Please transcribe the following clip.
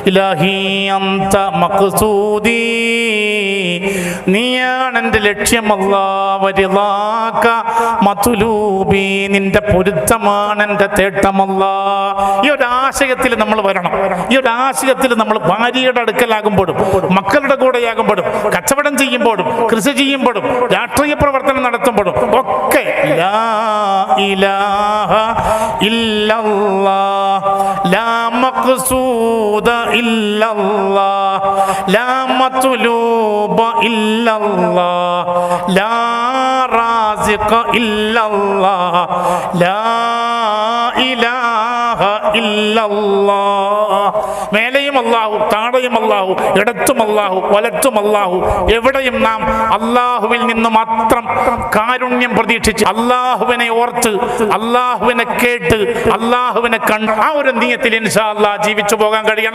ഇലാഹി അന്ത മഖ്സൂദി, നീയാണ് എൻ്റെ ലക്ഷ്യം. അല്ലാഹ് വരിളാക മത്ലൂബി, നിന്റെ പൊരുത്തമാണ് എൻ്റെ തേട്ടമല്ലാ. ഈ ഒരു ആശയത്തിൽ നമ്മൾ വരണം. ഈ ഒരു ആശയത്തിൽ നമ്മൾ ഭാര്യയുടെ അടുക്കലാകുമ്പോഴും മക്കളുടെ കൂടെയാകുമ്പോഴും കച്ചവടം ചെയ്യുമ്പോഴും കൃഷി ചെയ്യുമ്പോഴും രാഷ്ട്രീയ പ്രവർത്തനം നടത്തുമ്പോഴും ഒക്കെ ലാ ഇലാഹ ഇല്ലല്ലാഹ്, ലാ മഖ്സൂദ ഇല്ലല്ലാഹ്, ലാ മത്ലൂബ ഇല്ലല്ലാഹ്, ലാ റാസിഖ ഇല്ലല്ലാഹ്, ലാ ഇലാഹ ഇല്ലല്ലാഹ്. മേലെയും അല്ലാഹു, താഴെയും അല്ലാഹു, ഇടത്തും അല്ലാഹു, വലത്തും അല്ലാഹു. എവിടെയും നാം അല്ലാഹുവിൽ നിന്ന് മാത്രം കാരുണ്യം പ്രതീക്ഷിച്ച് അല്ലാഹുവിനെ ഓർത്ത് അല്ലാഹുവിനെ കേട്ട് അല്ലാഹുവിനെ കണ്ട് ആ ഒരു നിയത്തിൽ ഇൻഷാ അല്ലാഹ് ജീവിച്ചു പോകാൻ കഴിയണം.